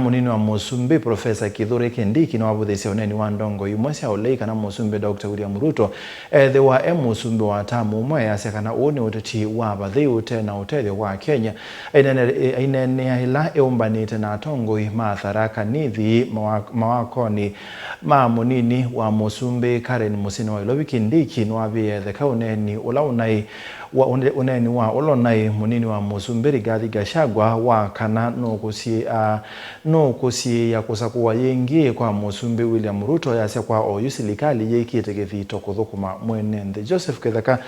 Munini wa musumbi Profesa Kithure Kindiki na wabuthesya uneni wa ndongo imwe cia ulei kana musumbi Dr. William Ruto they were musumbi wa tamu umwe ya kana uni uteti wa bathi ute na utethyo wa Kenya inene ila eumbanite na atongo matharaka nithi mawakoni ma munini wa musumbi Karen Musini wa Ilobi Kindiki no abie theka uneni ula unai wa uneni wa ulonai munini wa musumbi Rigathi Gachagua wa kana no kusi ya kusakuwa yengi kwa musumbi William Ruto ya kwa oyu silikali yekite githito kuthukuma mwenende Joseph Kethaka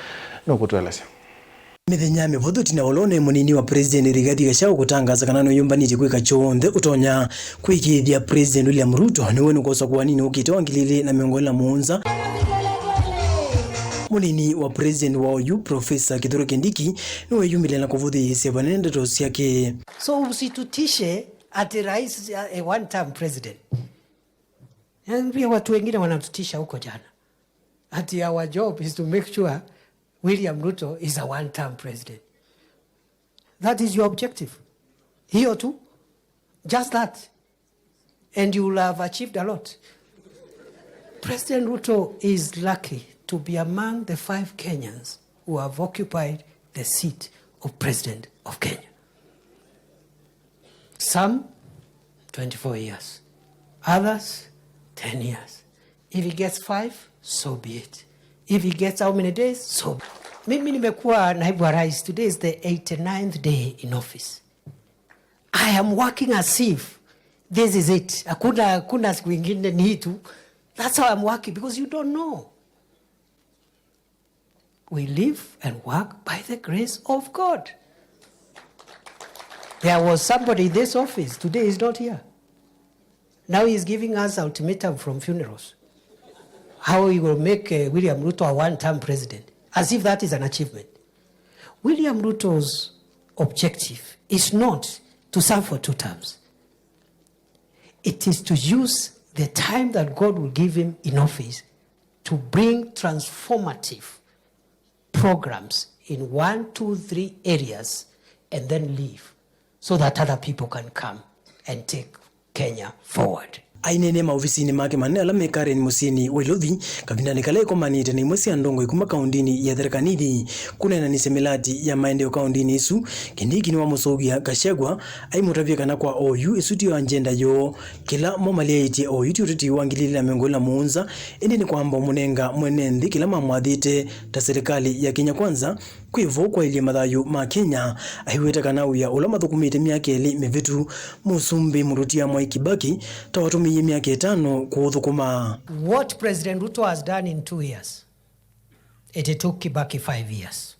no kutwelesya mithenya mivuthu tina ulone munini wa President Rigathi Gachagua kutangaza kana no yumbanite kwika kyonthe utonya kuikiithya President William Ruto niwenuka usakuani ukite wangilili na miongoni muunza munini wa President wa oyu Profesa Kithure Kindiki niwe yumile na kuvuthisia vanendeto syake. So usitutishe ati rais a one-term president. And pia watu wengine wanatutisha huko jana. Ati our job is to make sure William Ruto is a one-term president. That is your objective. Hiyo tu. Just that. And you will have achieved a lot. President Ruto is lucky to be among the 5 Kenyans who have occupied the seat of President of Kenya. Some, 24 years. Others, 10 years. If he gets 5, so be it. If he gets how many days, so be it. Mimi nimekuwa naibu wa rais. Today is the 89th day in office. I am working as if this is it. Hakuna siku ingine ni hii tu. That's how I'm working because you don't know. We live and work by the grace of God. There was somebody in this office. Today he's not here. Now he's giving us ultimatum from funerals. How he will make William Ruto a one-term president. As if that is an achievement. William Ruto's objective is not to serve for 2 terms. It is to use the time that God will give him in office to bring transformative programs in 1, 2, 3 areas and then leave so that other people can come and take Kenya forward. Ainene maofisini make manela me Karen Musini Welovi kabindani kale komanite ni mwesi andongo ikuma kaundini ya therkanidi kunena ni semelati ya maendeleo kaundini isu Kindiki niwamusungia Gachagua aimutavya kana kwa oyu isutio agenda yo kila momaliaiti oyu tutiti wangilila miongoni muunza indi ni kwamba munenga mwenendi kila mamwathite ta serikali ya Kenya kwanza kwivo kwa ili mathayu ma Kenya ahiweta kana uya ula mathukumite miaka eli mivitu musumbi murutia Mwai Kibaki ta watumi miaka 5 kuthukuma. What President Ruto has done in 2 years, it took Kibaki 5 years.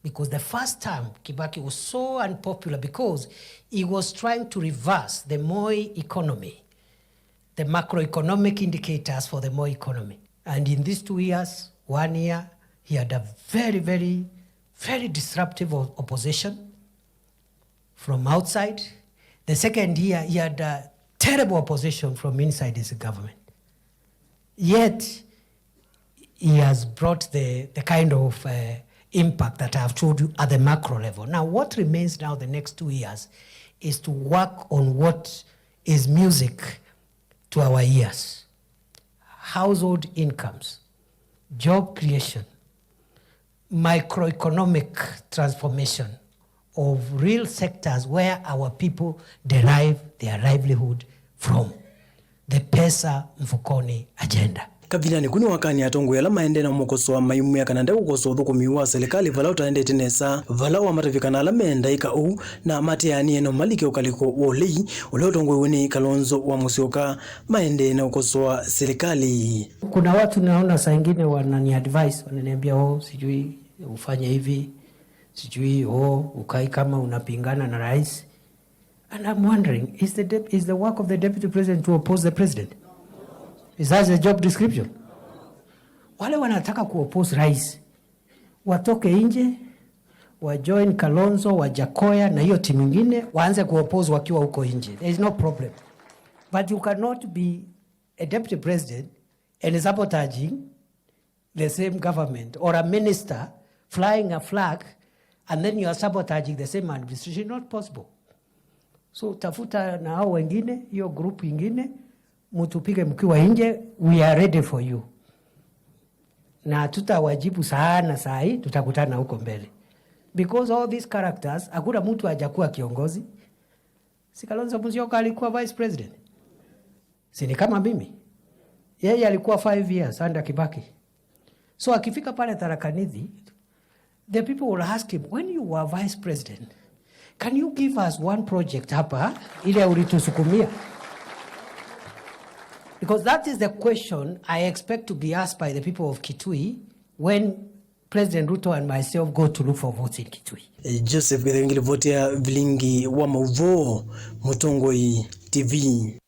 Because the first time Kibaki was so unpopular because he was trying to reverse the Moi economy, the macroeconomic indicators for the Moi economy. And in these 2 years, 1 year, he had a very, very, very disruptive opposition from outside. The second year, he had a terrible opposition from inside his government. Yet, he has brought the kind of impact that I have told you at the macro level. Now, what remains now the next 2 years is to work on what is music to our ears. Household incomes, job creation, microeconomic transformation of real sectors where our people derive their livelihood from. The pesa mfukoni agenda. Kivilani kuni wakani atongo yala maende na mokosoa maimu ya kanande kukosoa thukumiwa serikali vala utaende tinesa vala wa matavikana ala meenda ika u na mateani eno malike ukaliko wolei ule utongo weni Kalonzo wa Musyoka maende na kukosoa serikali. Kuna watu naona saa ingine wanani advice wananiambia sijui ufanye hivi sijui ukai kama unapingana na rais. And I'm wondering, is the work of the deputy president to oppose the president? Is that the job description? Wale wanataka kuoppose rais watoke nje wajoin Kalonzo Wajakoya na hiyo timu nyingine waanze kuoppose wakiwa huko nje. There is no problem. But you cannot be a deputy president and sabotaging the same government, or a minister flying a flag and then you are sabotaging the same administration. Not possible. So tafuta na hao wengine, hiyo group ingine, mtupige mkiwa nje, we are ready for you. Na tutawajibu sana saa hii, tutakutana huko mbele. Because all these characters, hakuna mtu hajakuwa kiongozi. Si Kalonzo Musyoka alikuwa vice president? Si ni kama mimi? Yeye alikuwa 5 years under Kibaki. So akifika pale Tharaka Nithi, the people will ask him, when you were vice president, can you give us one project hapa ile ulitusukumia? Because that is the question I expect to be asked by the people of Kitui when President Ruto and myself go to look for votes in Kitui. Joseph Githengili votea vilingi wa Mauvo, Mutongoi TV.